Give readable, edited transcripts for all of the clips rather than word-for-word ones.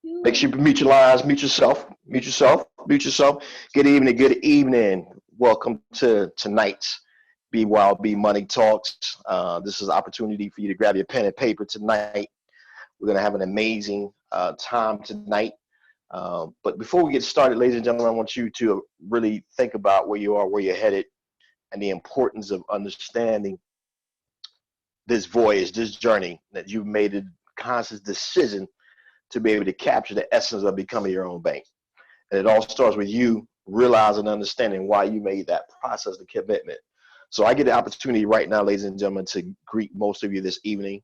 Make sure you mute your lines, mute yourself, mute yourself, mute yourself. Good evening, good evening. Welcome to tonight's BYOB Money Talks. This is an opportunity for you to grab your pen and paper tonight. We're going to have an amazing time tonight. But before we get started, ladies and gentlemen, I want you to really think about where you are, where you're headed, and the importance of understanding this voyage, this journey that you've made a conscious decision to be able to capture the essence of becoming your own bank. And it all starts with you realizing and understanding why you made that process, the commitment. So I get the opportunity right now, ladies and gentlemen, to greet most of you this evening,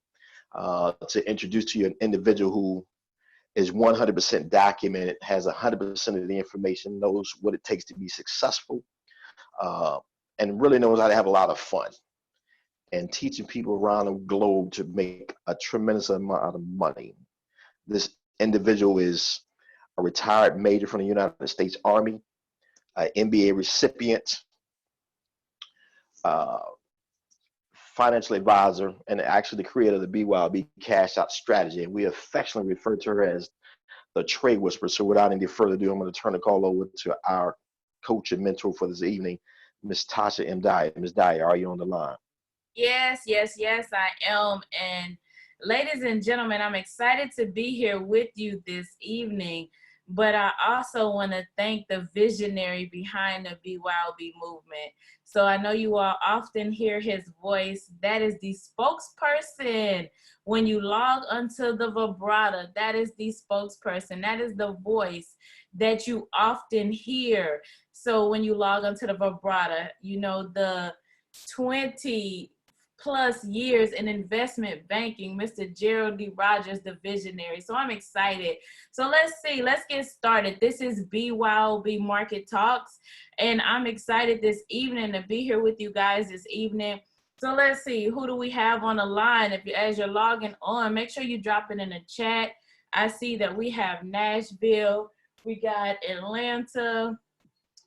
to introduce to you an individual who is 100% documented, has 100% of the information, knows what it takes to be successful, uh, and really knows how to have a lot of fun and teaching people around the globe to make a tremendous amount of money. This individual is a retired major from the United States Army, an MBA recipient, uh, financial advisor, and actually the creator of the BYOB Cashout strategy. And we affectionately refer to her as the trade whisperer. So without any further ado, I'm going to turn the call over to our coach and mentor for this evening, Miss Tasha M. Dyer. Miss Dyer, are you on the line? Yes, I am. And ladies and gentlemen, I'm excited to be here with you this evening. But I also want to thank the visionary behind the BYOB movement. So I know you all often hear his voice. That is the spokesperson. When you log onto the vibrato, that is the spokesperson. That is the voice that you often hear. So when you log onto the vibrato, you know, the 20+ years in investment banking, Mr. Gerald D. Rogers, the visionary. So I'm excited. So let's get started. This is BYOB Market Talks, and I'm excited this evening to be here with you guys this evening. So let's see, who do we have on the line? As you're logging on, make sure you drop it in the chat. I see that we have Nashville, we got Atlanta,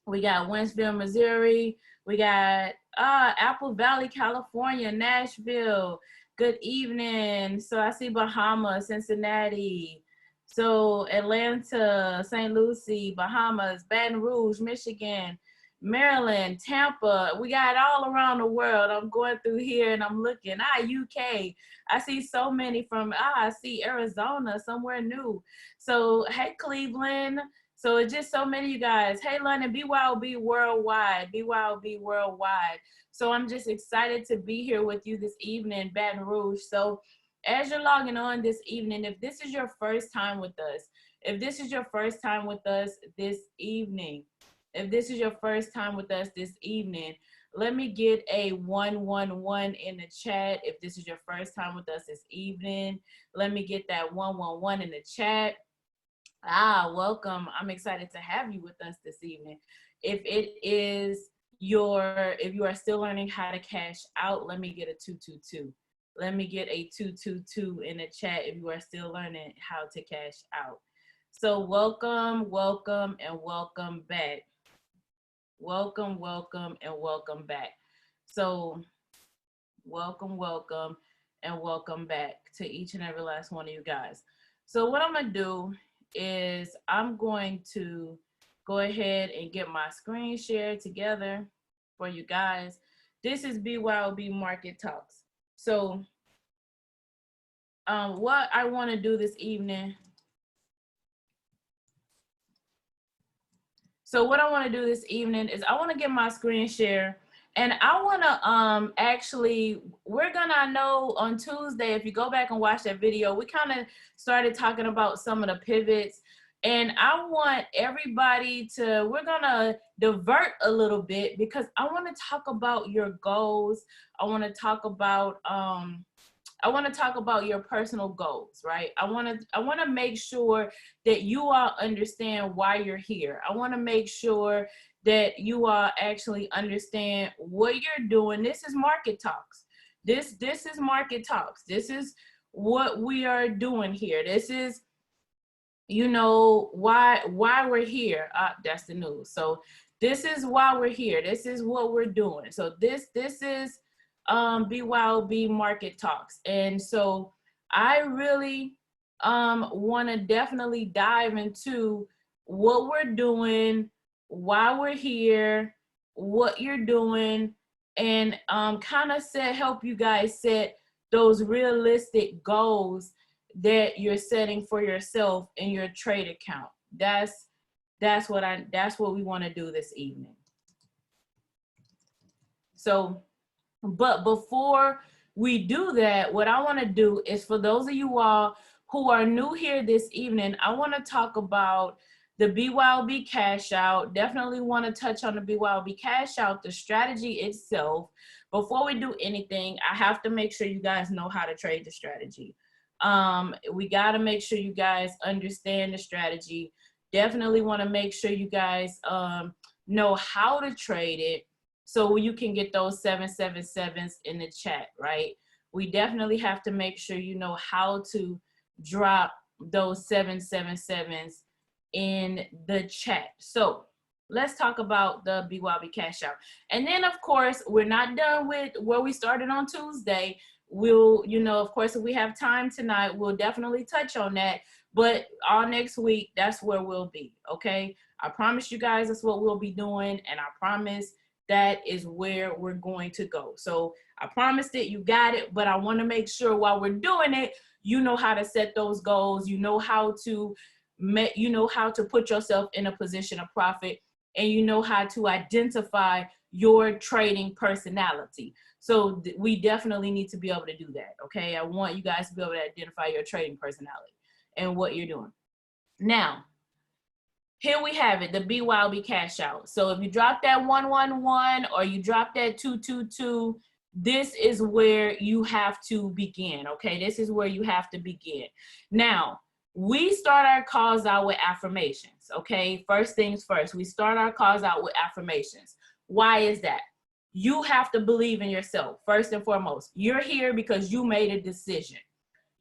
we got Winsville, Missouri, we got Apple Valley, California, Nashville. Good evening. So I see Bahamas, Cincinnati. So Atlanta, St. Lucie, Bahamas, Baton Rouge, Michigan, Maryland, Tampa. We got all around the world. I'm going through here and I'm looking. UK. I see so many from, I see Arizona, somewhere new. So hey, Cleveland. So it's just so many of you guys. Hey, London, BYOB worldwide, BYOB worldwide. So I'm just excited to be here with you this evening, Baton Rouge. So as you're logging on this evening, if this is your first time with us, if this is your first time with us this evening, if this is your first time with us this evening, let me get a 111 in the chat. If this is your first time with us this evening, let me get that 111 in the chat. Welcome. I'm excited to have you with us this evening. If you are still learning how to cash out, let me get a 222. Let me get a 222 in the chat if you are still learning how to cash out. So welcome, and welcome back. Welcome, and welcome back. So welcome, and welcome back to each and every last one of you guys. So what I'm gonna do is I'm going to go ahead and get my screen share together for you guys. This is BYOB Market Talks. So what I want to do this evening, is I want to get my screen share, and I want to actually, I know on Tuesday, if you go back and watch that video, we kind of started talking about some of the pivots, and I want everybody to, we're gonna divert a little bit because I want to talk about your goals. I want to talk about your personal goals, right? I want to make sure that you all understand why you're here. I want to make sure that you all actually understand what you're doing. This is Market Talks. This is Market Talks. This is what we are doing here. This is, you know, why we're here. That's the news. So this is why we're here. This is what we're doing. So this is BYOB Market Talks. And so I really want to definitely dive into what we're doing, why we're here, what you're doing, and kind of help you guys set those realistic goals that you're setting for yourself in your trade account. That's what we want to do this evening. So, but before we do that, what I want to do is, for those of you all who are new here this evening, I want to talk about the BYOB cash out. Definitely want to touch on the BYOB cash out, the strategy itself. Before we do anything, I have to make sure you guys know how to trade the strategy. We got to make sure you guys understand the strategy. Definitely want to make sure you guys know how to trade it, so you can get those 777s in the chat, right? We definitely have to make sure you know how to drop those 777s in the chat. So let's talk about the BYOB cash out. And then, of course, we're not done with where we started on Tuesday. We'll, of course, if we have time tonight, we'll definitely touch on that. But all next week, that's where we'll be, okay? I promise you guys that's what we'll be doing, and I promise that is where we're going to go. So I promised it, you got it, but I want to make sure while we're doing it, you know how to set those goals, you know how to put yourself in a position of profit, and you know how to identify your trading personality. So we definitely need to be able to do that, okay? I want you guys to be able to identify your trading personality and what you're doing. Now, here we have it, the BYOB cash out. So if you drop that 111 or you drop that 222, this is where you have to begin, okay? This is where you have to begin. Now, we start our calls out with affirmations, okay? First things first, we start our calls out with affirmations. Why is that? You have to believe in yourself, first and foremost. You're here because you made a decision.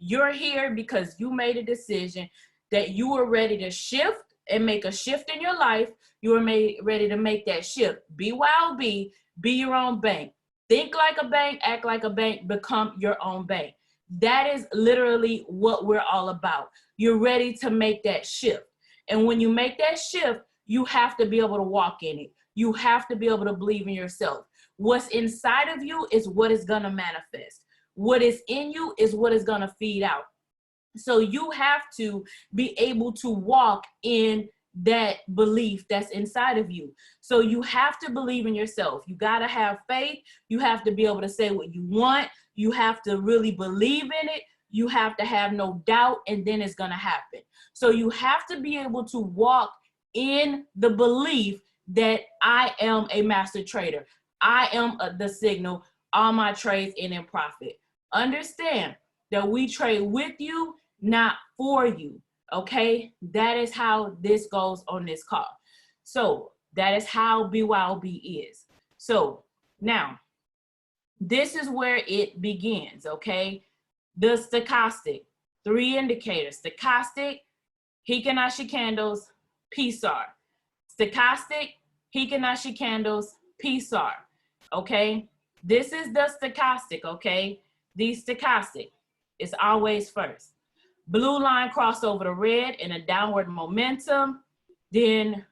You're here because you made a decision that you were ready to shift and make a shift in your life. You were ready to make that shift. BYOB, be your own bank. Think like a bank, act like a bank, become your own bank. That is literally what we're all about. You're ready to make that shift. And when you make that shift, you have to be able to walk in it. You have to be able to believe in yourself. What's inside of you is what is going to manifest. What is in you is what is going to feed out. So you have to be able to walk in that belief that's inside of you. So you have to believe in yourself. You got to have faith. You have to be able to say what you want. You have to really believe in it. You have to have no doubt, and then it's going to happen. So you have to be able to walk in the belief that I am a master trader. I am the signal. All my trades end in profit. Understand that we trade with you, not for you, okay? That is how this goes on this call. So that is how BYOB is. So now, this is where it begins, okay? The stochastic, 3 indicators. Stochastic, Hikanashi candles, PSAR. Stochastic, Hikanashi candles, PSAR, okay? This is the stochastic, okay? The stochastic is always first. Blue line cross over the red in a downward momentum, then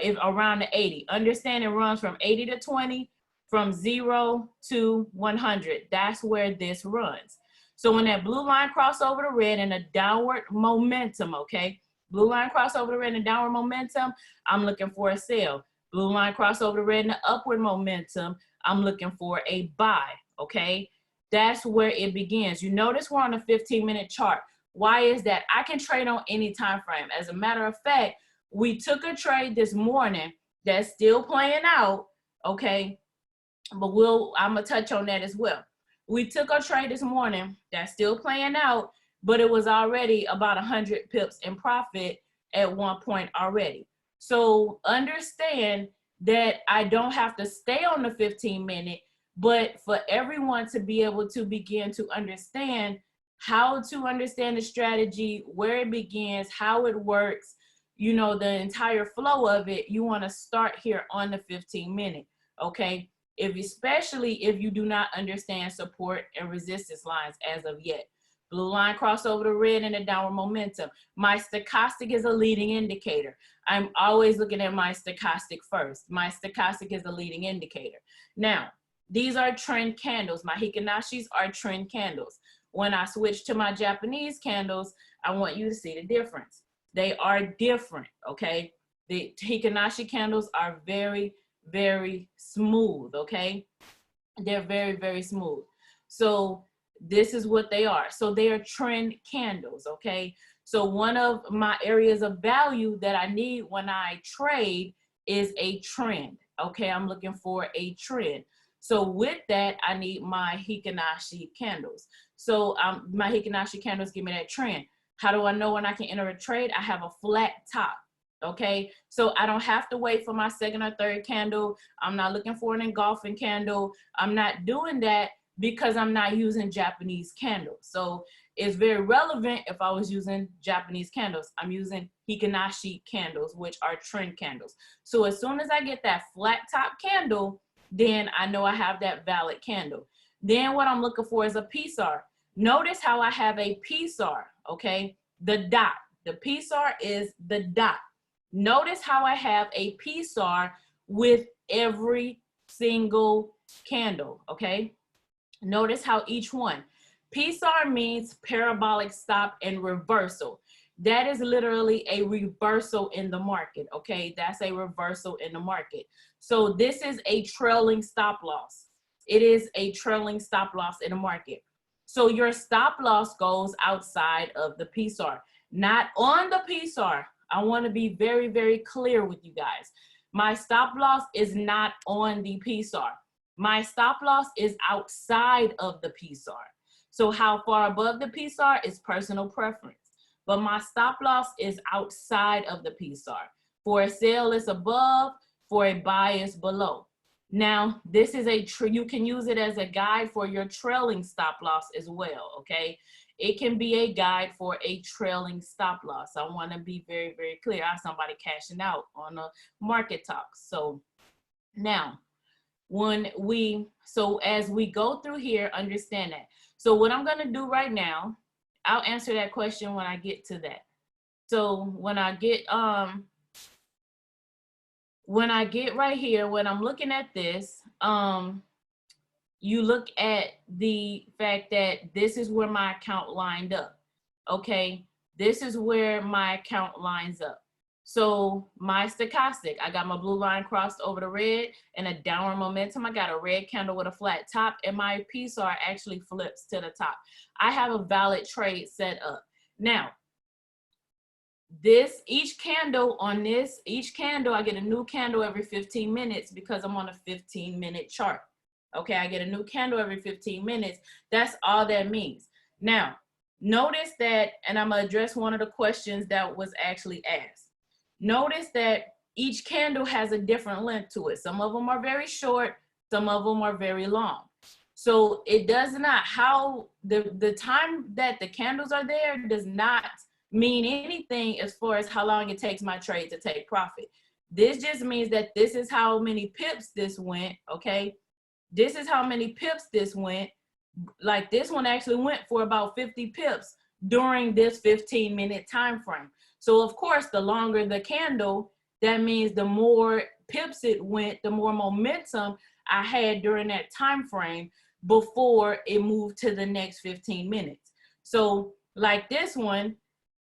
if around the 80. Understand it runs from 80 to 20, from 0 to 100. That's where this runs. So when that blue line cross over the red in a downward momentum, okay? Blue line cross over the red in a downward momentum, I'm looking for a sell. Blue line cross over the red in an upward momentum, I'm looking for a buy, okay? That's where it begins. You notice we're on a 15-minute chart. Why is that? I can trade on any time frame. As a matter of fact, we took a trade this morning that's still playing out, okay? But I'm gonna touch on that as well. We took a trade this morning that's still playing out, but it was already about 100 pips in profit at one point already. So understand that I don't have to stay on the 15-minute, but for everyone to be able to begin to understand how to understand the strategy, where it begins, how it works, you know, the entire flow of it, you want to start here on the 15-minute, okay? Especially if you do not understand support and resistance lines as of yet. Blue line cross over the red and a downward momentum. My stochastic is a leading indicator. I'm always looking at my stochastic first. My stochastic is a leading indicator. Now, these are trend candles. My Hikanashis are trend candles. When I switch to my Japanese candles, I want you to see the difference. They are different, okay? The Hikanashi candles are very, very smooth, okay? They're very, very smooth. So this is what they are. So they are trend candles, okay? So one of my areas of value that I need when I trade is a trend, okay? I'm looking for a trend. So with that, I need my Hikanashi candles. So my Hikanashi candles give me that trend. How do I know when I can enter a trade? I have a flat top, okay? So I don't have to wait for my second or third candle. I'm not looking for an engulfing candle. I'm not doing that because I'm not using Japanese candles. So it's very relevant if I was using Japanese candles. I'm using Hikanashi candles, which are trend candles. So as soon as I get that flat top candle, then I know I have that valid candle. Then what I'm looking for is a PSAR. Notice how I have a PSAR, okay? The dot. The PSAR is the dot. Notice how I have a PSAR with every single candle, okay? Notice how each one. PSAR means parabolic stop and reversal. That is literally a reversal in the market, okay? That's a reversal in the market. So this is a trailing stop loss. It is a trailing stop loss in the market. So your stop loss goes outside of the PSAR, not on the PSAR. I want to be very, very clear with you guys. My stop loss is not on the PSAR. My stop loss is outside of the PSAR. So how far above the PSAR is personal preference. But my stop loss is outside of the PSAR. For a sell, it's above. For a buy, it's below. Now, this is you can use it as a guide for your trailing stop loss as well, okay? It can be a guide for a trailing stop loss. I want to be very, very clear. I have somebody cashing out on a market talk. So now, as we go through here, understand that. So what I'm going to do right now, I'll answer that question when I get to that. So when I get right here, when I'm looking at this, you look at the fact that this is where my account lined up, okay? This is where my account lines up. So my stochastic, I got my blue line crossed over the red and a downward momentum. I got a red candle with a flat top, and my PSAR actually flips to the top. I have a valid trade set up. Now, each candle, I get a new candle every 15 minutes because I'm on a 15-minute chart. Okay, I get a new candle every 15 minutes. That's all that means. Now, notice that, and I'm gonna address one of the questions that was actually asked. Notice that each candle has a different length to it. Some of them are very short, some of them are very long. So it does not, the time that the candles are there does not mean anything as far as how long it takes my trade to take profit. This just means that this is how many pips this went, okay? This is how many pips this went. Like this one actually went for about 50 pips during this 15-minute time frame. So of course, the longer the candle, that means the more pips it went, the more momentum I had during that time frame before it moved to the next 15 minutes. So like this one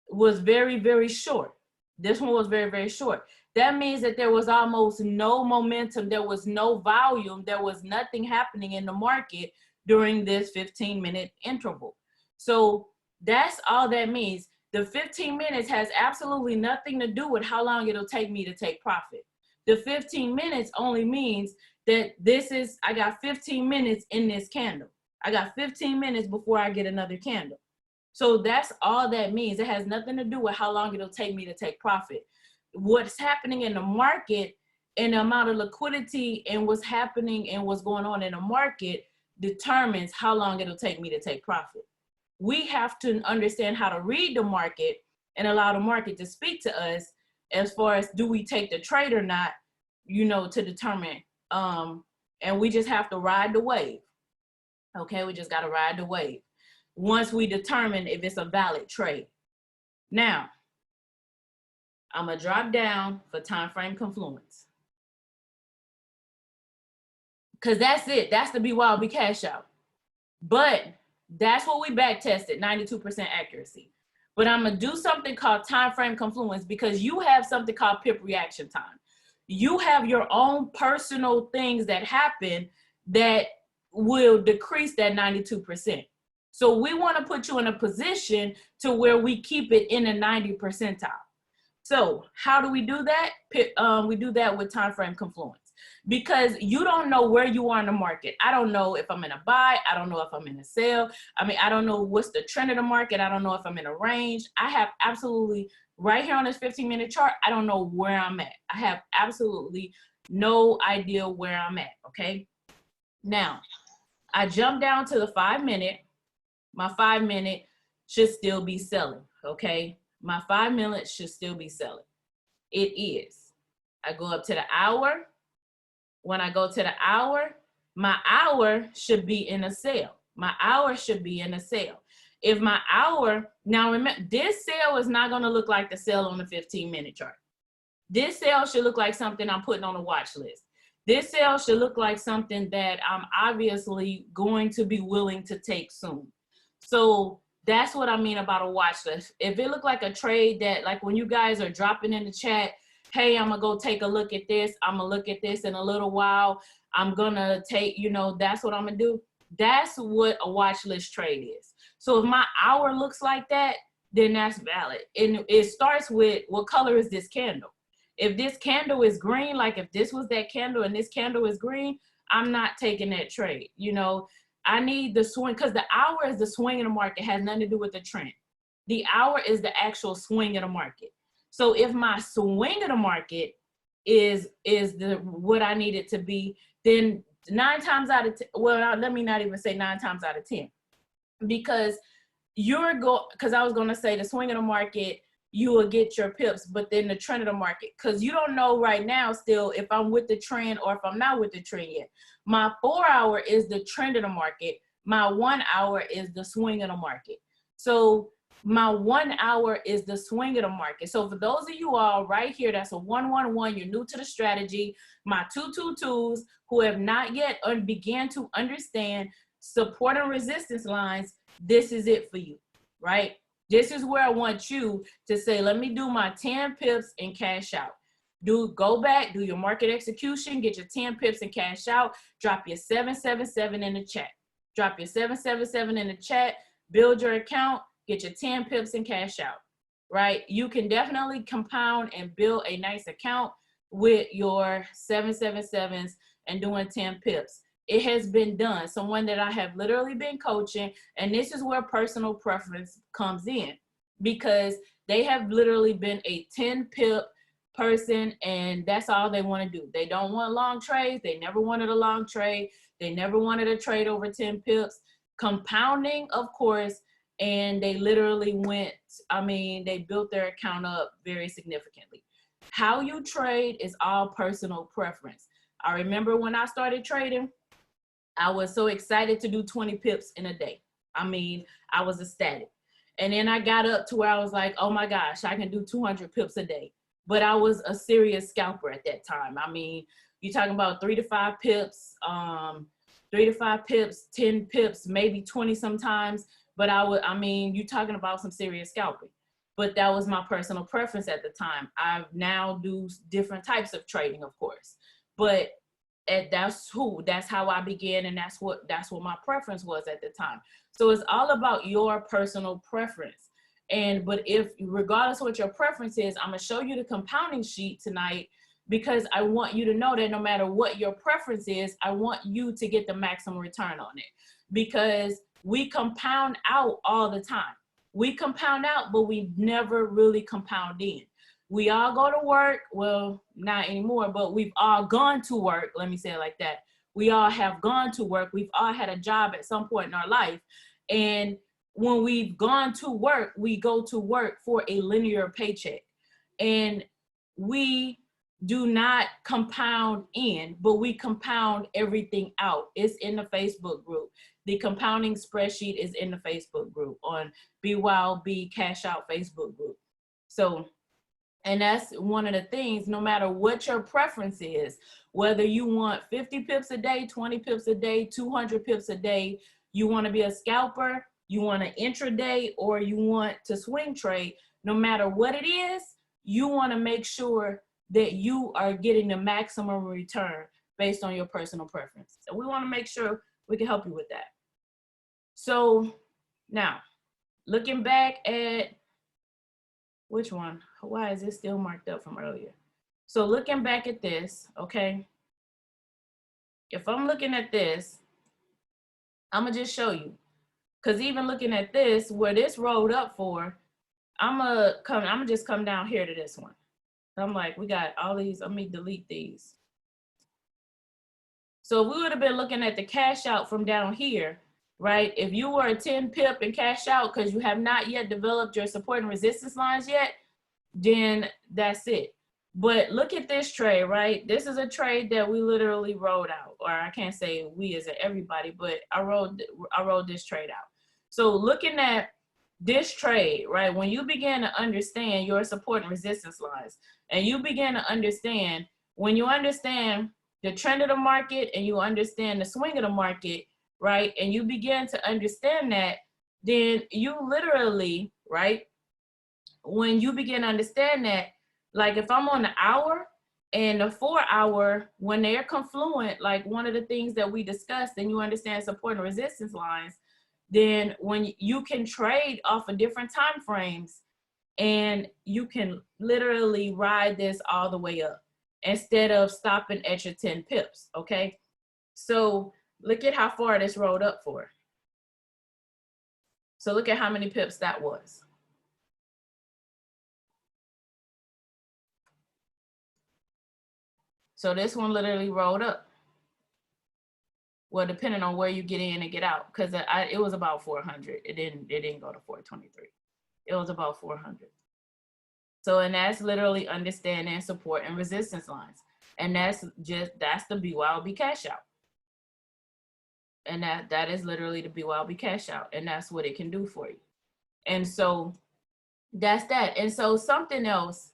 was very, very short. This one was very, very short. That means that there was almost no momentum, there was no volume, there was nothing happening in the market during this 15-minute interval. So that's all that means. The 15 minutes has absolutely nothing to do with how long it'll take me to take profit. The 15 minutes only means that I got 15 minutes in this candle. I got 15 minutes before I get another candle. So that's all that means. It has nothing to do with how long it'll take me to take profit. What's happening in the market and the amount of liquidity and what's happening and what's going on in the market determines how long it'll take me to take profit. We have to understand how to read the market and allow the market to speak to us as far as do we take the trade or not, to determine. And we just have to ride the wave. Okay, we just got to ride the wave. once we determine if it's a valid trade. Now, I'm gonna drop down for time frame confluence. Cause that's it, that's the BYOB cash out. But that's what we back tested, 92% accuracy. But I'm gonna do something called time frame confluence because you have something called pip reaction time. You have your own personal things that happen that will decrease that 92%. So we want to put you in a position to where we keep it in a 90 percentile. So how do we do that? We do that with time frame confluence because you don't know where you are in the market. I don't know if I'm in a buy. I don't know if I'm in a sell. I mean, I don't know what's the trend of the market. I don't know if I'm in a range. I have absolutely, right here on this 15-minute chart, I don't know where I'm at. I have absolutely no idea where I'm at, okay? Now, I jump down to the 5-minute. My 5-minute should still be selling, okay? My 5 minutes should still be selling. It is. I go up to the hour. When I go to the hour, my hour should be in a sale. My hour should be in a sale. If my hour, now remember, this sale is not gonna look like the sale on the 15-minute chart. This sale should look like something I'm putting on a watch list. This sale should look like something that I'm obviously going to be willing to take soon. So that's what I mean about a watch list. If it looked like a trade that, like when you guys are dropping in the chat, hey, I'm gonna go take a look at this. I'm gonna look at this in a little while. I'm gonna take, you know, that's what I'm gonna do. That's what a watch list trade is. So if my hour looks like that, then that's valid. And it starts with, what color is this candle? If this candle is green, like if this was that candle and this candle is green, I'm not taking that trade. You know, I need the swing, because the hour is the swing in the market, has nothing to do with the trend. The hour is the actual swing in the market. So if my swing in the market is the what I need it to be, then 9 times out of 10, well, let me not even say 9 times out of 10, because because I was going to say the swing in the market, you will get your pips, but then the trend of the market, because you don't know right now still if I'm with the trend or if I'm not with the trend yet. My 4 hour is the trend of the market. My 1 hour is the swing of the market. So my 1 hour is the swing of the market. So for those of you all right here, that's a 111, you're new to the strategy, my 222s who have not yet began to understand support and resistance lines, this is it for you, right? This is where I want you to say, let me do my 10 pips and cash out. Go back, do your market execution, get your 10 pips and cash out, drop your 777 in the chat. Drop your 777 in the chat, build your account, get your 10 pips and cash out, right? You can definitely compound and build a nice account with your 777s and doing 10 pips. It has been done. Someone that I have literally been coaching, and this is where personal preference comes in, because they have literally been a 10 pip person and that's all they want to do. They don't want long trades. They never wanted a long trade. They never wanted a trade over 10 pips. Compounding, of course, and they literally went, I mean, they built their account up very significantly. How you trade is all personal preference. I remember when I started trading, I was so excited to do 20 pips in a day. I mean, I was ecstatic. And then I got up to where I was like, oh my gosh, I can do 200 pips a day. But I was a serious scalper at that time. I mean, you're talking about 3 to 5 pips, 3 to 5 pips, 10 pips, maybe 20 sometimes. But I mean, you're talking about some serious scalping. But that was my personal preference at the time. I now do different types of trading, of course. But that's how I began, and that's what my preference was at the time. So it's all about your personal preference. But if regardless of what your preference is, I'm gonna show you the compounding sheet tonight, because I want you to know that no matter what your preference is, I want you to get the maximum return on it, because we compound out all the time. We compound out, but we never really compound in. We all go to work, well, not anymore, but we've all gone to work. Let me say it like that. We all have gone to work. We've all had a job at some point in our life. And when we've gone to work, we go to work for a linear paycheck. And we do not compound in, but we compound everything out. It's in the Facebook group. the compounding spreadsheet is in the Facebook group, on BYOB Cashout Facebook group. So, and that's one of the things, no matter what your preference is, whether you want 50 pips a day, 20 pips a day, 200 pips a day, you want to be a scalper, you want to intraday, or you want to swing trade, no matter what it is, you want to make sure that you are getting the maximum return based on your personal preference. So we want to make sure we can help you with that. So now, looking back at, which one? Why is it still marked up from earlier? So looking back at this, okay, if I'm looking at this, I'm gonna just show you. Because even looking at this, where this rolled up for, I'm gonna just come down here to this one. I'm like, we got all these, let me delete these. So if we would have been looking at the cash out from down here, right? If you were a 10 pip and cash out because you have not yet developed your support and resistance lines yet, then that's it. But look at this trade, right? This is a trade that we literally rolled out, or I can't say we as in everybody, but I rolled this trade out. So looking at this trade, right? When you begin to understand your support and resistance lines, and you begin to understand, when you understand the trend of the market and you understand the swing of the market, right? And you begin to understand that, then you literally, right? When you begin to understand that, like if I'm on the hour and the 4 hour, when they're confluent, like one of the things that we discussed, and you understand support and resistance lines, then when you can trade off of different time frames, and you can literally ride this all the way up instead of stopping at your 10 pips, okay? So look at how far this rolled up for. So look at how many pips that was. So this one literally rolled up. Well, depending on where you get in and get out, because it was about 400. It didn't go to 423. It was about 400. So, and that's literally understanding support and resistance lines. And that's the BYOB cash out. And that is literally the BYOB cash out. And that's what it can do for you. And so that's that. And so something else,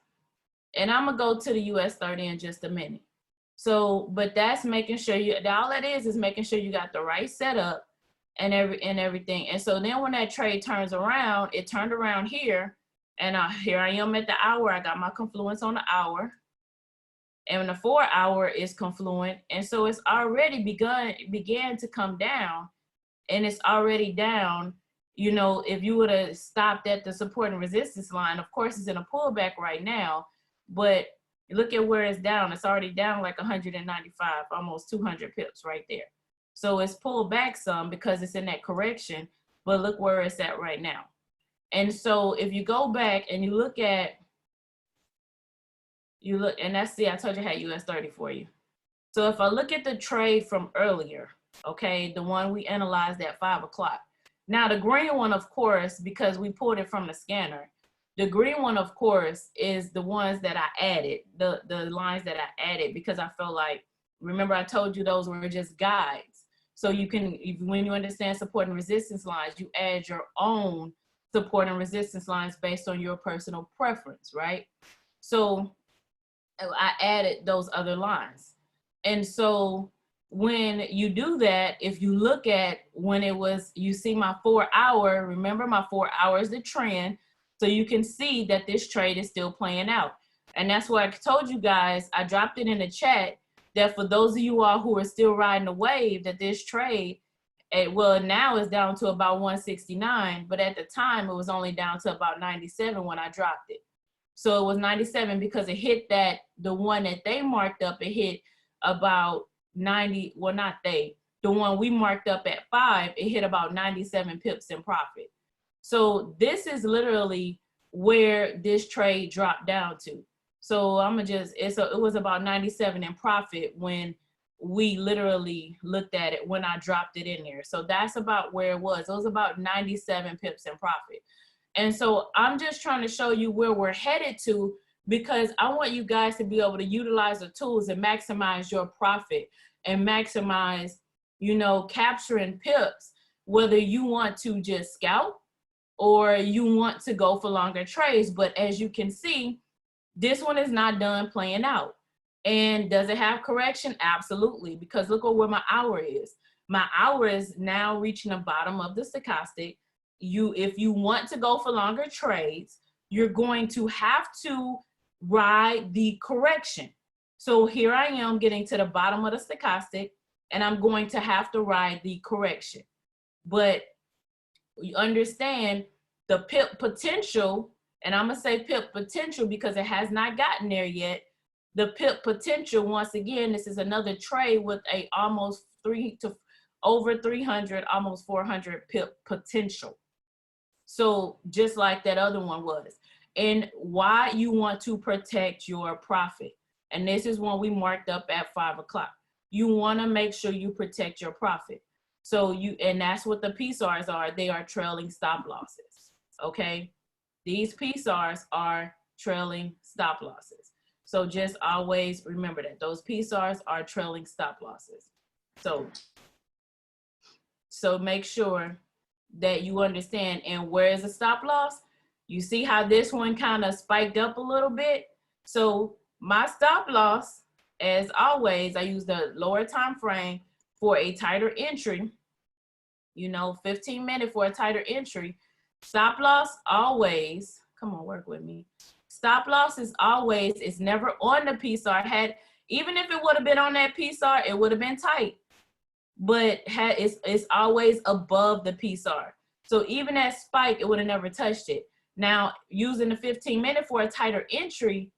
and I'm gonna go to the US 30 in just a minute. So, but that's making sure all that is making sure you got the right setup and everything. And so then when that trade turns around, it turned around here, and here I am at the hour. I got my confluence on the hour, and the 4 hour is confluent. And so it's already began to come down, and it's already down. You know, if you would have stopped at the support and resistance line, of course it's in a pullback right now, but look at where it's down. It's already down like 195, almost 200 pips right there. So it's pulled back some because it's in that correction, but look where it's at right now. And so if you go back and you look, and that's, see, I told you I had US 30 for you. So if I look at the trade from earlier, okay, the one we analyzed at 5 o'clock. Now the green one, of course, because we pulled it from the scanner, the green one, of course, is the ones that I added, the lines that I added, because I felt like, remember I told you those were just guides. So you can, when you understand support and resistance lines, you add your own support and resistance lines based on your personal preference, right? So I added those other lines. And so when you do that, if you look at when it was, you see my 4 hour, remember my 4 hours, the trend. So you can see that this trade is still playing out. And that's why I told you guys, I dropped it in the chat, that for those of you all who are still riding the wave, that this trade, well, now it's down to about 169, but at the time it was only down to about 97 when I dropped it. So it was 97 because it hit that, the one that they marked up, it hit about 90, well, not they, the one we marked up at 5, it hit about 97 pips in profit. So this is literally where this trade dropped down to. So I'm gonna just, it was about 97 in profit when we literally looked at it, when I dropped it in there. So that's about where it was. It was about 97 pips in profit. And so I'm just trying to show you where we're headed to, because I want you guys to be able to utilize the tools and maximize your profit and maximize, you know, capturing pips. whether you want to just scout or you want to go for longer trades. But as you can see, this one is not done playing out. And does it have correction? Absolutely, because look at where my hour is. My hour is now reaching the bottom of the stochastic. If you want to go for longer trades, you're going to have to ride the correction. So here I am getting to the bottom of the stochastic, and I'm going to have to ride the correction. But you understand the pip potential, and I'm gonna say pip potential because it has not gotten there yet. The pip potential, once again, this is another trade with a almost over 300, almost 400 pip potential. So just like that other one was. And why you want to protect your profit. And this is when we marked up at 5 o'clock. You want to make sure you protect your profit. So and that's what the PSARs are. They are trailing stop losses. Okay. These PSARs are trailing stop losses. So just always remember that those PSARs are trailing stop losses. So make sure that you understand. And where is the stop loss? You see how this one kind of spiked up a little bit? So my stop loss, as always, I use the lower time frame for a tighter entry, 15-minute for a tighter entry. Stop loss always, come on, work with me. Stop loss is always, it's never on the PSAR. Even if it would have been on that PSAR, it would have been tight. But it's always above the PSAR. So even that spike, it would have never touched it. Now, using the 15-minute for a tighter entry,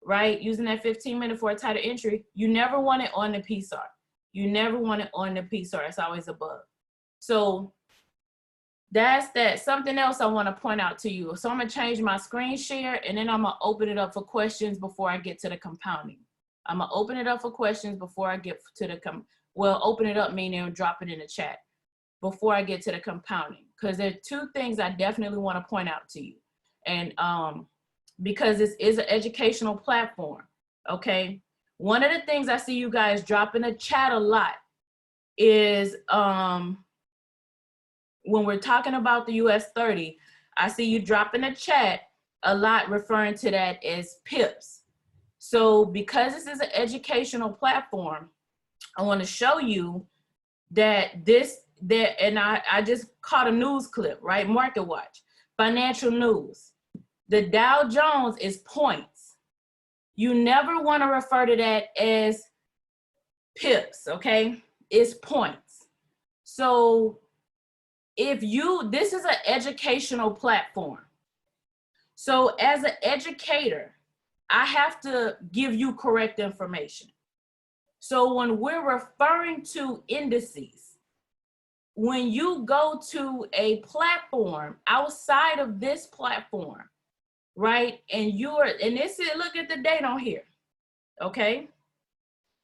right? Using that 15-minute for a tighter entry, you never want it on the PSAR. You never want it on the PSAR. It's always above. So that's that. Something else I want to point out to you. So I'm going to change my screen share, and then I'm going to open it up for questions before I get to the compounding. I'm going to open it up for questions before I get to the open it up meaning drop it in the chat before I get to the compounding, because there are two things I definitely want to point out to you. And because this is an educational platform, okay? One of the things I see you guys drop in the chat a lot is when we're talking about the US 30, I see you drop in the chat a lot referring to that as pips. So because this is an educational platform, I want to show you that and I just caught a news clip, right? Market Watch, financial news. The Dow Jones is points. You never want to refer to that as pips, okay? It's points. So this is an educational platform. So as an educator, I have to give you correct information. So when we're referring to indices, when you go to a platform outside of this platform, right? And this is, look at the date on here, okay?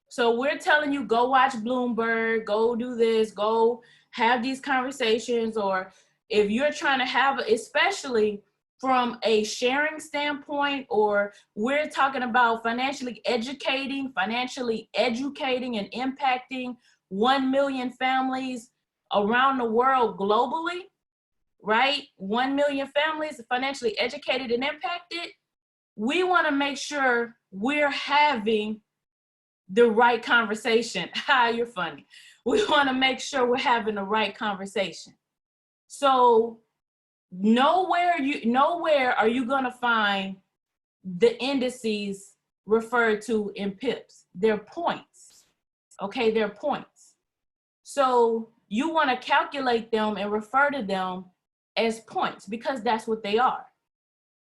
So we're telling you, go watch Bloomberg, go do this, go have these conversations, or if you're trying to have, especially from a sharing standpoint, or we're talking about financially educating and impacting 1 million families around the world globally, right? 1 million families financially educated and impacted. We want to make sure we're having the right conversation. You're funny. We want to make sure we're having the right conversation. So nowhere are you going to find the indices referred to in pips. They're points. Okay, they're points. So you want to calculate them and refer to them as points because that's what they are.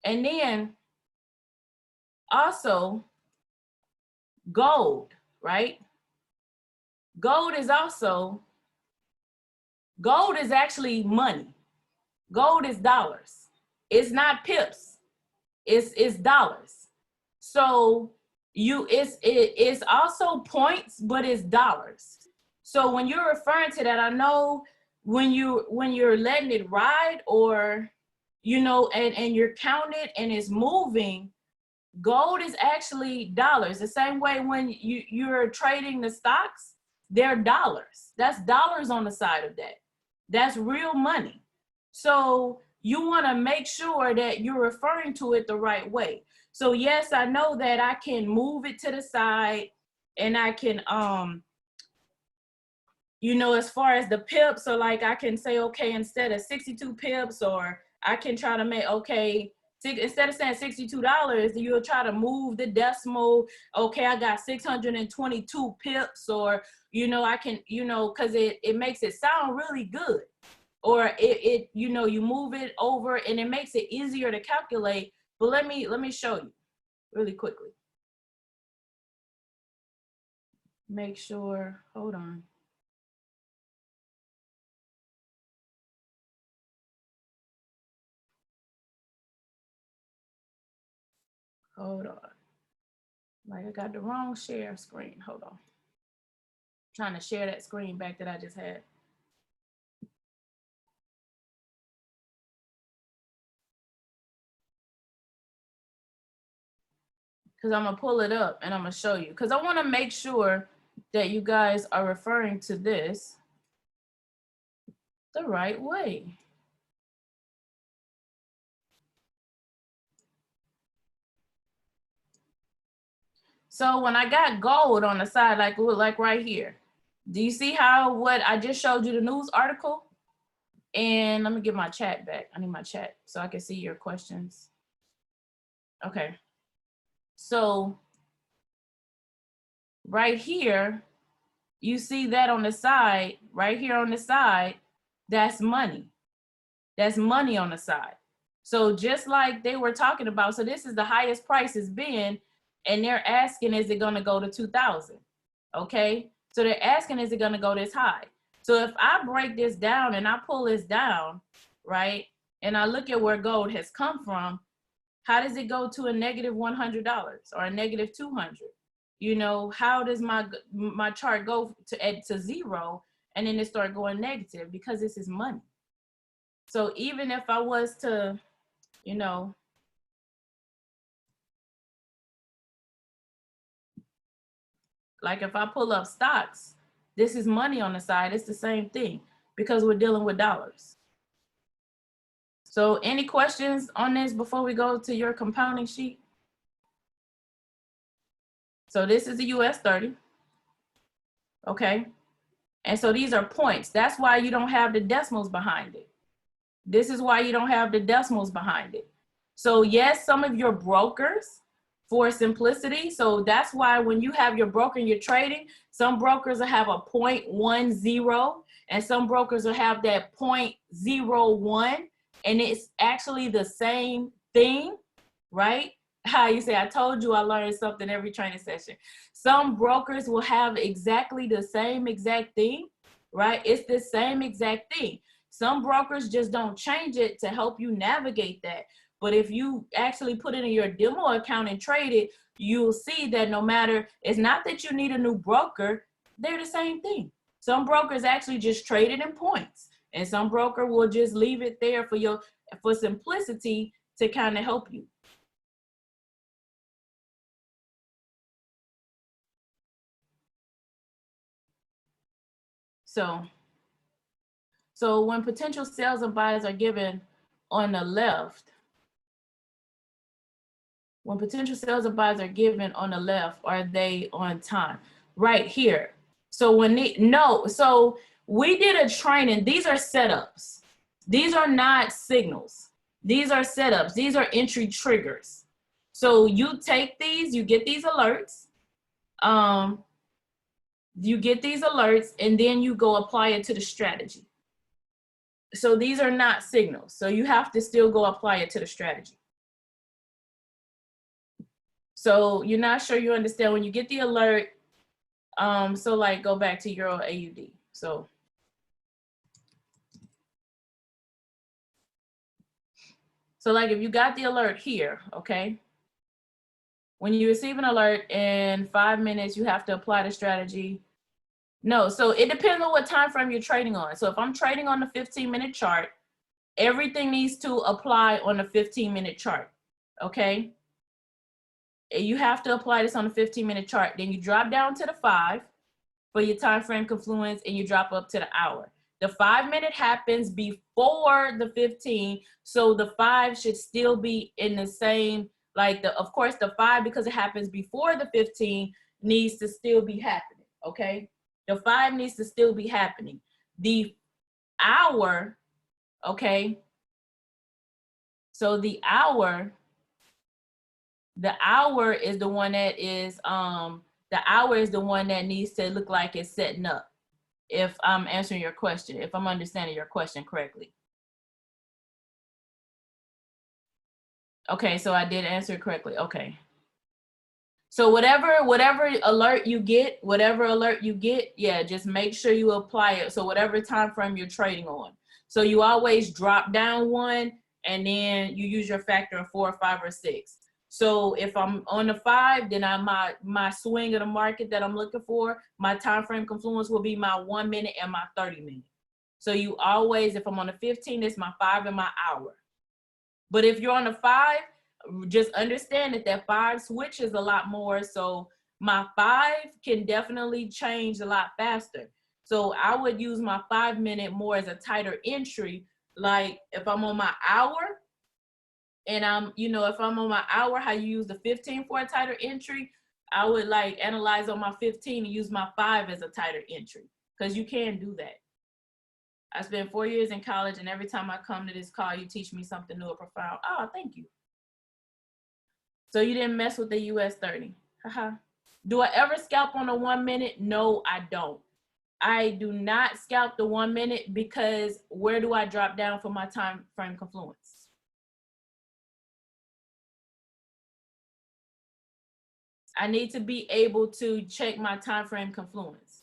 And then also gold, right? Gold is actually money. Gold is dollars. It's not pips. It's dollars. So it's also points, but it's dollars. So when you're referring to that, I know when you're letting it ride, or and you're counting and it's moving, gold is actually dollars. The same way when you're trading the stocks, they're dollars. That's dollars on the side of that. That's real money. So you want to make sure that you're referring to it the right way. So yes, I know that I can move it to the side and I can, you know, as far as the pips, so like I can say, okay, instead of 62 pips, or I can try to make, okay, instead of saying $62, you'll try to move the decimal. Okay, I got 622 pips, or, you know, I can, you know, cause it makes it sound really good. Or it, you know, you move it over and it makes it easier to calculate. But let me show you really quickly. Make sure, hold on. Hold on. Like I got the wrong share screen. Hold on. Trying to share that screen back that I just had. Because I'm going to pull it up and I'm going to show you. Because I want to make sure that you guys are referring to this the right way. So when I got gold on the side, like right here, do you see how what I just showed you the news article? And let me get my chat back. I need my chat so I can see your questions. Okay. So right here, you see that on the side, right here on the side, that's money. That's money on the side. So just like they were talking about, so this is the highest price it's been, and they're asking, is it gonna go to 2000? Okay, so they're asking, is it gonna go this high? So if I break this down and I pull this down, right, and I look at where gold has come from, how does it go to a negative $100 or a negative 200? You know, how does my chart go to zero and then it start going negative? Because this is money. So even if I was to, you know, like if I pull up stocks, this is money on the side. It's the same thing because we're dealing with dollars. So any questions on this before we go to your compounding sheet? So this is the US 30. Okay. And so these are points. That's why you don't have the decimals behind it. This is why you don't have the decimals behind it. So yes, some of your brokers, for simplicity, so that's why when you have your broker and you're trading, some brokers will have a 0.10 and some brokers will have that 0.01, and it's actually the same thing, right? How you say, I told you I learned something every training session. Some brokers will have exactly the same exact thing, right? It's the same exact thing. Some brokers just don't change it to help you navigate that. But if you actually put it in your demo account and trade it, you'll see that no matter, it's not that you need a new broker, they're the same thing. Some brokers actually just trade it in points, and some broker will just leave it there for simplicity to kind of help you. So when potential sales and buys are given on the left, when potential sales and buys are given on the left, are they on time? Right here. So so we did a training. These are setups. These are not signals. These are setups. These are entry triggers. So you take these, you get these alerts. You get these alerts and then you go apply it to the strategy. So these are not signals. So you have to still go apply it to the strategy. So you're not sure you understand when you get the alert. So like go back to Euro AUD. So like if you got the alert here, okay? When you receive an alert in 5 minutes, you have to apply the strategy. No, so it depends on what time frame you're trading on. So if I'm trading on the 15-minute chart, everything needs to apply on the 15-minute chart, okay? You have to apply this on the 15-minute chart. Then you drop down to the 5 for your time frame confluence, and you drop up to the hour. The 5 minute happens before the 15. So the 5 should still be in the same, like of course the 5, because it happens before the 15, needs to still be happening, okay? The 5 needs to still be happening. The hour, okay? So the hour is the one that is, the hour is the one that needs to look like it's setting up. If I'm answering your question, if I'm understanding your question correctly. Okay, so I did answer it correctly, okay. So whatever alert you get, yeah, just make sure you apply it. So whatever time frame you're trading on. So you always drop down one and then you use your factor of 4, 5, or 6. So if I'm on the 5, then my swing of the market that I'm looking for, my time frame confluence will be my 1 minute and my 30 minute. So you always, if I'm on the 15, it's my 5 and my hour. But if you're on the 5, just understand that 5 switches a lot more. So my 5 can definitely change a lot faster. So I would use my 5 minute more as a tighter entry. Like if I'm on my hour and if I'm on my hour, how you use the 15 for a tighter entry, I would like analyze on my 15 and use my 5 as a tighter entry, because you can do that. I spent 4 years in college, and every time I come to this call, you teach me something new or profound. Oh, thank you. So you didn't mess with the US 30. Do I ever scalp on the 1 minute? No, I don't. I do not scalp the 1 minute, because where do I drop down for my time frame confluence? I need to be able to check my time frame confluence.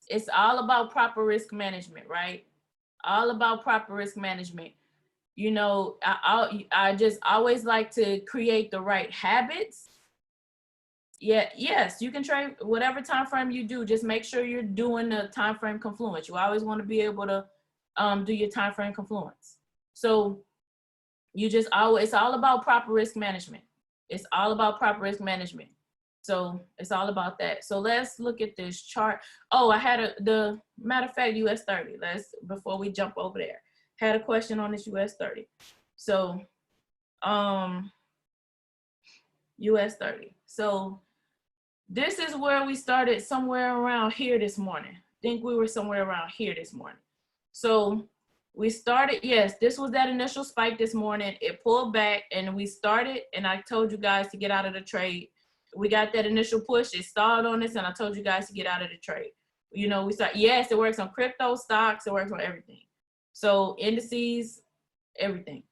It's all about proper risk management, right? All about proper risk management. You know, I just always like to create the right habits. Yeah, yes, you can trade whatever time frame you do. Just make sure you're doing the time frame confluence. You always want to be able to do your time frame confluence. So you just always, it's all about proper risk management. It's all about proper risk management. So it's all about that. So let's look at this chart. Oh, I had the matter of fact, US 30. Before we jump over there, had a question on this US 30. So US 30. So this is where we started, somewhere around here this morning. I think we were somewhere around here this morning. So we started, yes, this was that initial spike this morning. It pulled back and we started, and I told you guys to get out of the trade. We got that initial push, it stalled on us, and I told you guys to get out of the trade. You know, we start, yes, it works on crypto, stocks, it works on everything. So indices, everything.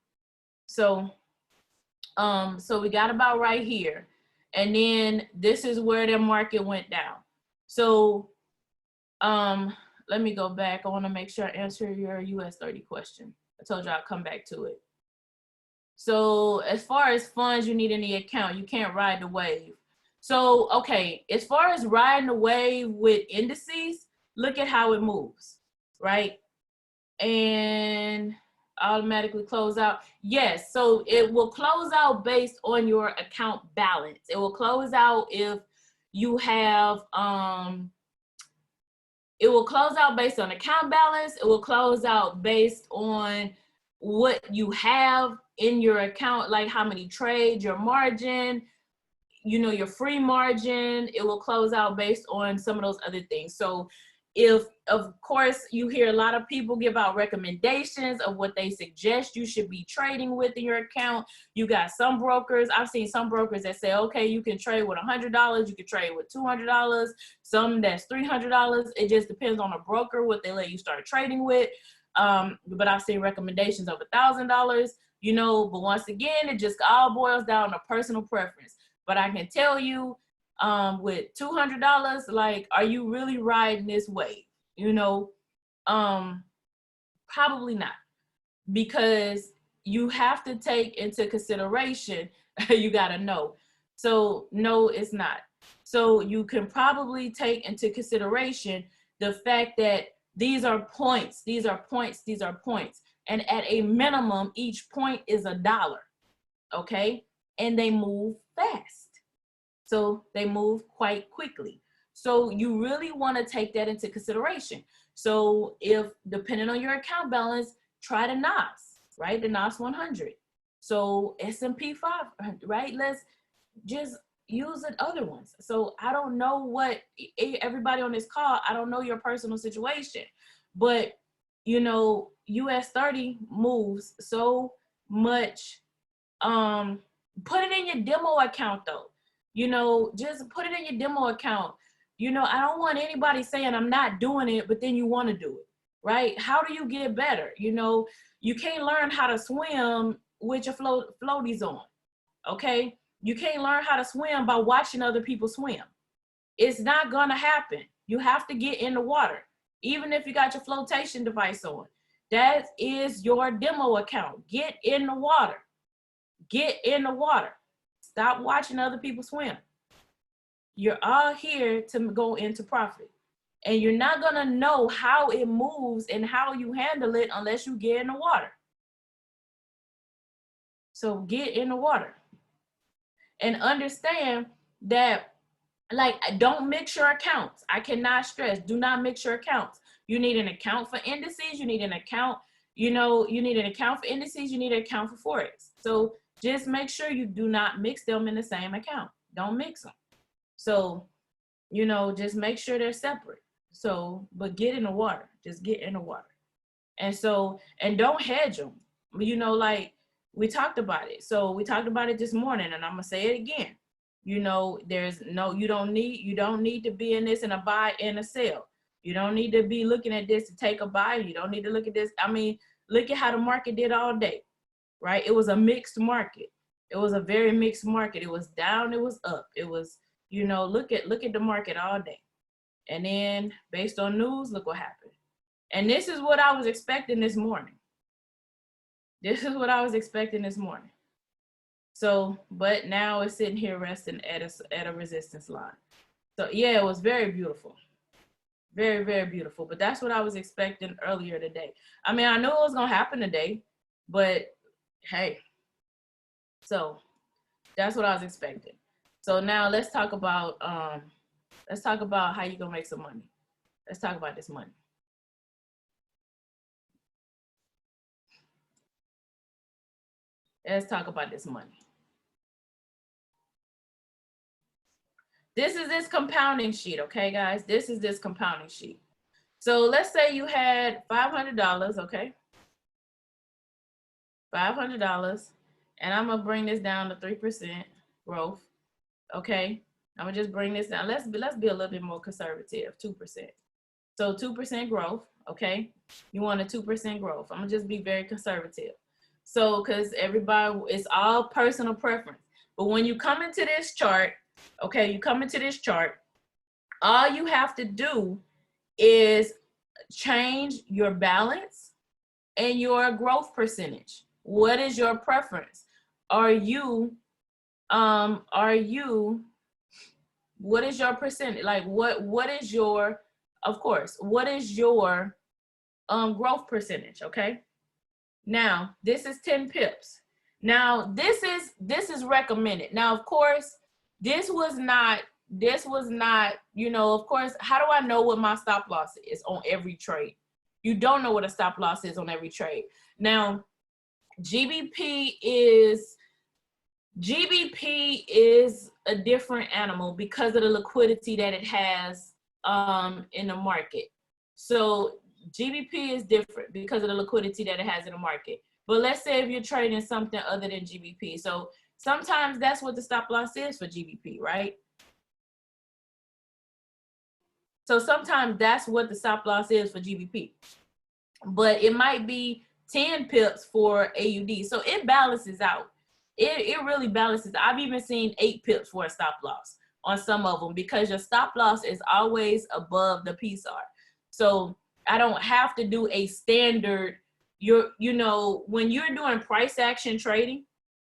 So, so we got about right here. And then this is where the market went down. So, let me go back. I want to make sure I answer your US 30 question. I told you I'll come back to it. So as far as funds you need in the account, you can't ride the wave. So, okay, as far as riding the wave with indices, look at how it moves, right? And automatically close out. Yes, so it will close out based on your account balance. It will close out if you have, it will close out based on account balance. It will close out based on what you have in your account, like how many trades, your margin, you know, your free margin. It will close out based on some of those other things. So if, of course, you hear a lot of people give out recommendations of what they suggest you should be trading with in your account. You got some brokers, I've seen some brokers that say, okay, you can trade with $100, you can trade with $200, some that's $300. It just depends on the broker, what they let you start trading with. But I've seen recommendations of $1,000, you know, but once again, it just all boils down to personal preference. But I can tell you, with $200, like, are you really riding this wave? You know, probably not, because you have to take into consideration, you gotta know. So no, it's not. So you can probably take into consideration the fact that these are points, these are points, these are points. And at a minimum, each point is $1, okay? And they move fast. So they move quite quickly. So you really want to take that into consideration. So if, depending on your account balance, try the NOS, right? The NOS 100. So S&P 500, right? Let's just use the other ones. So I don't know what everybody on this call, I don't know your personal situation, but you know, US 30 moves so much. Put it in your demo account though. You know, just put it in your demo account. You know, I don't want anybody saying I'm not doing it, but then you want to do it, right? How do you get better? You know, you can't learn how to swim with your floaties on, okay? You can't learn how to swim by watching other people swim. It's not gonna happen. You have to get in the water, even if you got your flotation device on. That is your demo account. Get in the water. Get in the water. Stop watching other people swim. You're all here to go into profit. And you're not gonna know how it moves and how you handle it unless you get in the water. So get in the water. And understand that, like, don't mix your accounts. I cannot stress, do not mix your accounts. You need an account for indices, you need an account, you know, you need an account for indices, you need an account for Forex. So just make sure you do not mix them in the same account. Don't mix them. So, you know, just make sure they're separate. So, but get in the water, just get in the water. And so, and don't hedge them. You know, like we talked about it. So we talked about it this morning, and I'm gonna say it again. You know, there's no, you don't need to be in this and a buy and a sell. You don't need to be looking at this to take a buy. You don't need to look at this. I mean, look at how the market did all day, right? It was a mixed market. It was a very mixed market. It was down, it was up. It was, you know, look at the market all day. And then based on news, look what happened. And this is what I was expecting this morning. This is what I was expecting this morning. So, but now it's sitting here resting at a resistance line. So yeah, it was very beautiful. Very, very beautiful. But that's what I was expecting earlier today. I mean, I knew it was gonna happen today, but hey, so that's what I was expecting. So now let's talk about how you're gonna make some money. Let's talk about this money. Let's talk about this money. This is this compounding sheet, okay, guys? This is this compounding sheet. So let's say you had $500, okay? $500, and I'm gonna bring this down to 3% growth, okay? I'm gonna just bring this down. Let's be a little bit more conservative, 2%. So 2% growth, okay? You want a 2% growth. I'm gonna just be very conservative. So, cause everybody, it's all personal preference. But when you come into this chart, okay, you come into this chart, all you have to do is change your balance and your growth percentage. What is your preference? What is your percentage? Like what is your, of course, what is your growth percentage, okay? Now, this is 10 pips. Now, this is recommended. Now, of course, this was not, you know, of course, how do I know what my stop loss is on every trade? You don't know what a stop loss is on every trade. Now, GBP is a different animal because of the liquidity that it has in the market. So GBP is different because of the liquidity that it has in the market. But let's say if you're trading something other than GBP. So sometimes that's what the stop loss is for GBP, right? So sometimes that's what the stop loss is for GBP. But it might be 10 pips for AUD. So it balances out. It really balances. I've even seen 8 pips for a stop loss on some of them because your stop loss is always above the PSAR. So I don't have to do a standard, you know, when you're doing price action trading,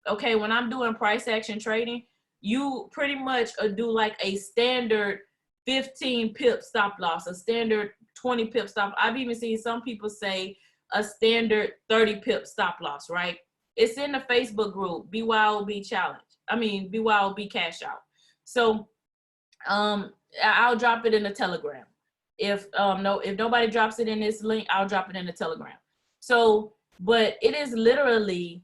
okay, when I'm doing price action trading, you pretty much do like a standard 15 pip stop loss, a standard 20 pip stop. I've even seen some people say a standard 30 pip stop loss, right? It's in the Facebook group, BYOB challenge. I mean, BYOB cash out. So I'll drop it in the Telegram. If nobody drops it in this link, I'll drop it in the Telegram. So, but it is literally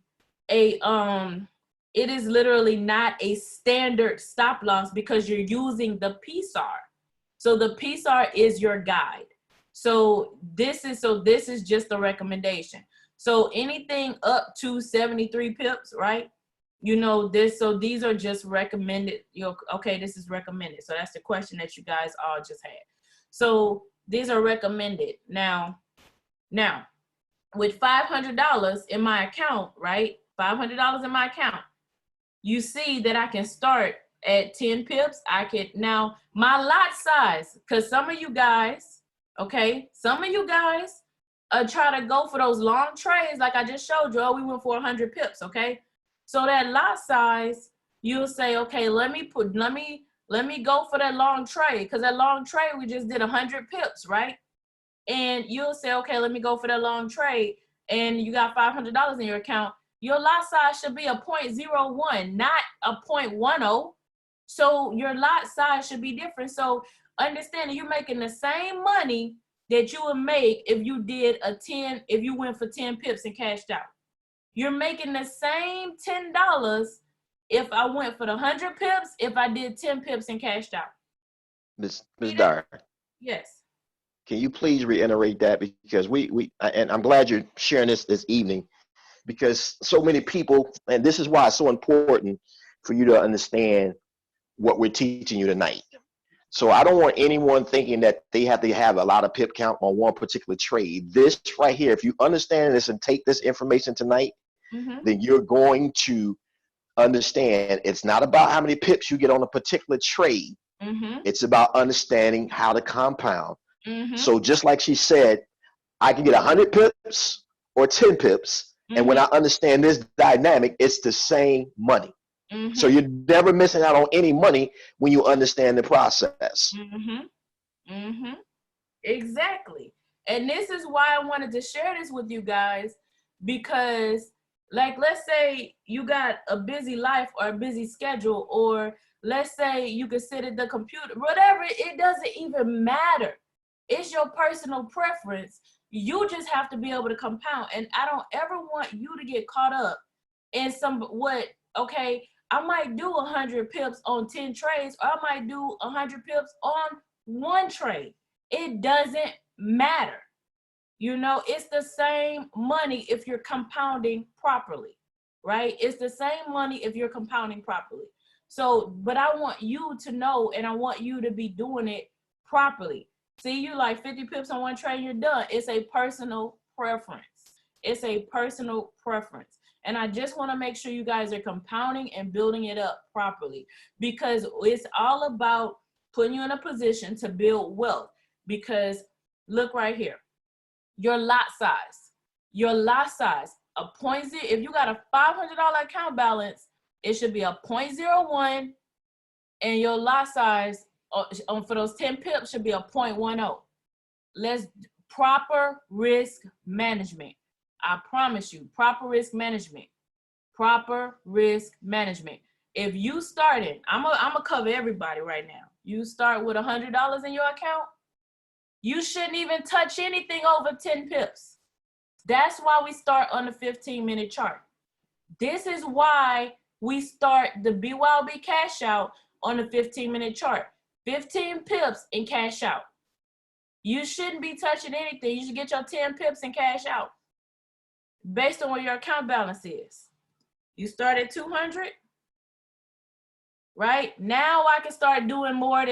not a standard stop loss because you're using the PSAR. So the PSAR is your guide. So this is just a recommendation. So anything up to 73 pips, right? You know this, so these are just recommended. Okay, this is recommended. So that's the question that you guys all just had. So these are recommended. Now with $500 in my account, right? $500 in my account, you see that I can start at 10 pips. I can now my lot size, because some of you guys, okay, try to go for those long trades like I just showed you. Oh, we went for 100 pips, okay? So that lot size, you'll say, okay, let me go for that long trade, because that long trade we just did 100 pips, right? And you'll say, okay, let me go for that long trade, and you got $500 in your account. Your lot size should be a 0.01, not a 0.10. So your lot size should be different. So understanding you're making the same money that you would make if you went for 10 pips and cashed out. You're making the same $10 if I went for the 100 pips, if I did 10 pips and cashed out. Ms. Dyer, Yes. can you please reiterate that? Because and I'm glad you're sharing this evening, because so many people, and this is why it's so important for you to understand what we're teaching you tonight. So I don't want anyone thinking that they have to have a lot of pip count on one particular trade. This right here, if you understand this and take this information tonight, then you're going to understand it's not about how many pips you get on a particular trade. It's about understanding how to compound. So just like she said, I can get 100 pips or 10 pips. And when I understand this dynamic, it's the same money. So you're never missing out on any money when you understand the process. Exactly. And this is why I wanted to share this with you guys, because like, let's say you got a busy life or a busy schedule, or let's say you can sit at the computer, whatever, it doesn't even matter. It's your personal preference. You just have to be able to compound. And I don't ever want you to get caught up in okay, I might do 100 pips on 10 trades, or I might do 100 pips on one trade. It doesn't matter. You know, it's the same money if you're compounding properly, right? It's the same money if you're compounding properly. So, but I want you to know, and I want you to be doing it properly. See, you like 50 pips on one trade, you're done. It's a personal preference. It's a personal preference. And I just want to make sure you guys are compounding and building it up properly, because it's all about putting you in a position to build wealth. Because look right here, your lot size, a point zero. If you got a $500 account balance, it should be a 0.01, and your lot size for those 10 pips should be a 0.10. Let's proper risk management. I promise you, proper risk management. Proper risk management. If you started, I'm gonna cover everybody right now. You start with $100 in your account, you shouldn't even touch anything over 10 pips. That's why we start on the 15-minute chart. This is why we start the BYOB cash out on the 15-minute chart. 15 pips and cash out. You shouldn't be touching anything. You should get your 10 pips and cash out based on what your account balance is. You start at 200, right? Now I can start doing more.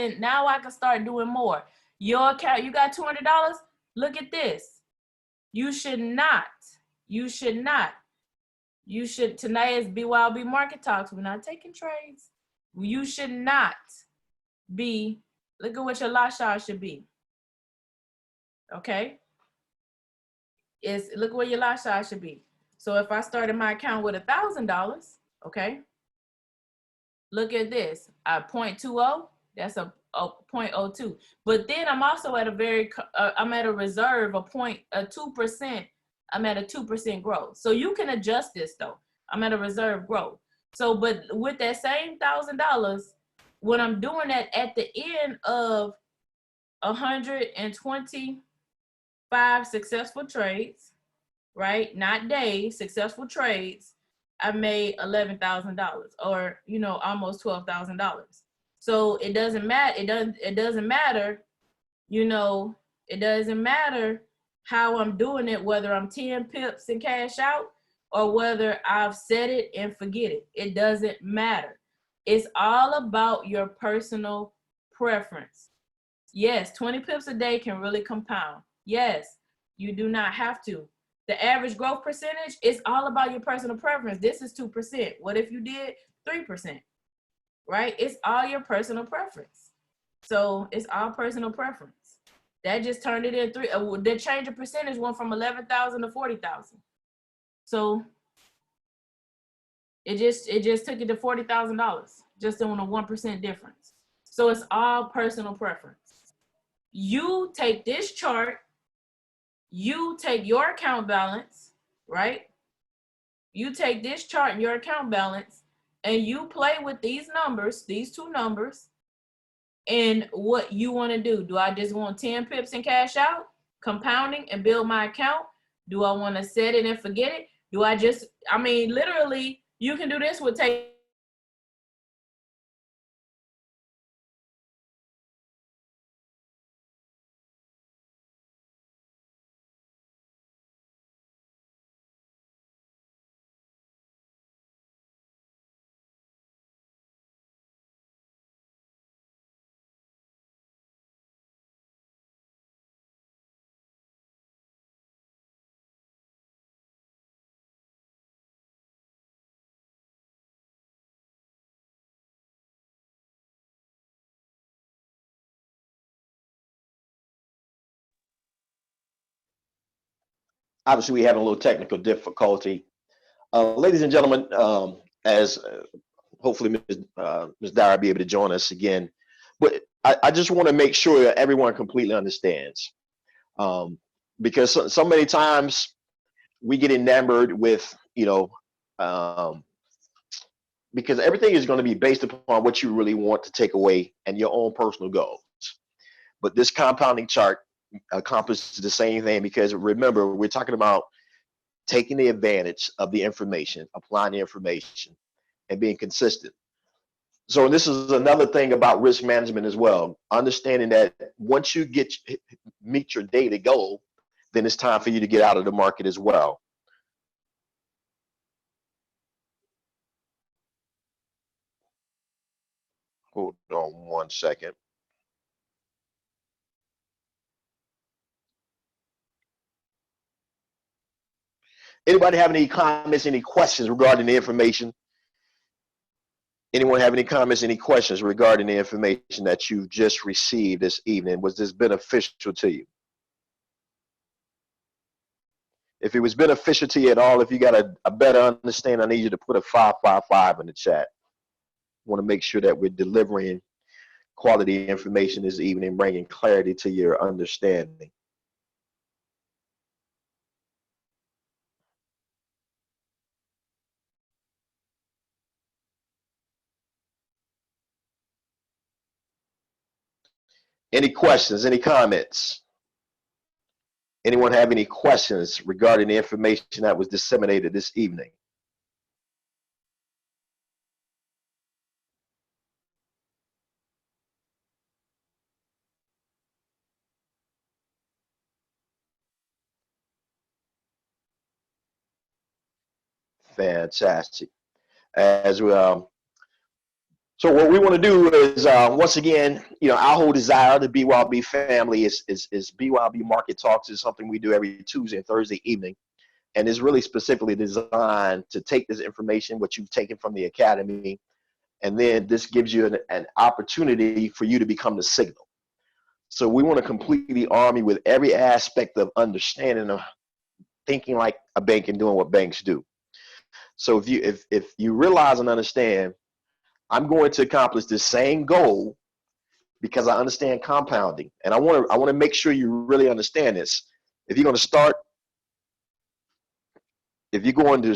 Your account, you got $200. Look at this. Tonight is BYOB Market Talks. We're not taking trades. You should not be, look at what your lot size should be. Okay? Look where your lot size should be. So if I started my account with $1,000, okay? Look at this, 0.20, that's a 0.02. But then I'm also at I'm at a reserve of 2%. I'm at a 2% growth. So you can adjust this though. I'm at a reserve growth. So, but with that same $1,000, when I'm doing that at the end of 125 successful trades, right? Not days, successful trades, I made $11,000 or, you know, almost $12,000. So it doesn't matter. It doesn't matter, you know, it doesn't matter how I'm doing it, whether I'm 10 pips and cash out or whether I've set it and forget it. It doesn't matter. It's all about your personal preference. Yes, 20 pips a day can really compound. Yes, you do not have to. The average growth percentage is all about your personal preference. This is 2%. What if you did 3%? Right? It's all your personal preference. So it's all personal preference. That just turned it in three. The change of percentage went from 11,000 to 40,000. So it just took it to $40,000 just on a 1% difference. So it's all personal preference. You take this chart, you take your account balance, right? You take this chart and your account balance, and you play with these numbers, these two numbers, and what you want to do. Do I just want 10 pips and cash out, compounding and build my account? Do I want to set it and forget it? Do I just, I mean, literally, you can do this with take. Obviously, we having a little technical difficulty. Ladies and gentlemen, as hopefully Ms. Dyer be able to join us again, but I just want to make sure that everyone completely understands, because so many times we get enamored with, you know, because everything is going to be based upon what you really want to take away and your own personal goals. But this compounding chart accomplishes the same thing, because remember, we're talking about taking the advantage of the information, applying the information, and being consistent. So this is another thing about risk management as well. Understanding that once you meet your daily goal, then it's time for you to get out of the market as well. Hold on one second. Anybody have any comments, any questions regarding the information? Anyone have any comments, any questions regarding the information that you just received this evening? Was this beneficial to you? If it was beneficial to you at all, if you got a better understanding, I need you to put a 555 in the chat. I want to make sure that we're delivering quality information this evening, bringing clarity to your understanding. Any questions, any comments? Anyone have any questions regarding the information that was disseminated this evening? Fantastic. As well. So what we want to do is, once again, you know, our whole desire, the BYOB family, is BYOB Market Talks is something we do every Tuesday and Thursday evening. And it's really specifically designed to take this information, what you've taken from the academy, and then this gives you an opportunity for you to become the signal. So we want to completely arm you with every aspect of understanding of thinking like a bank and doing what banks do. So if you realize and understand, I'm going to accomplish the same goal because I understand compounding, and I want to make sure you really understand this. If you're going to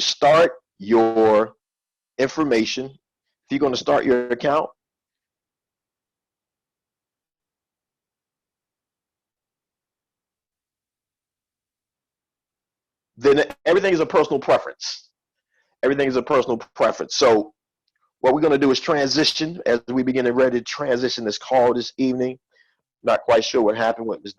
start your information, if you're going to start your account, then everything is a personal preference. Everything is a personal preference. So what we're going to do is transition as we begin to ready to transition this call this evening. Not quite sure what happened with Ms.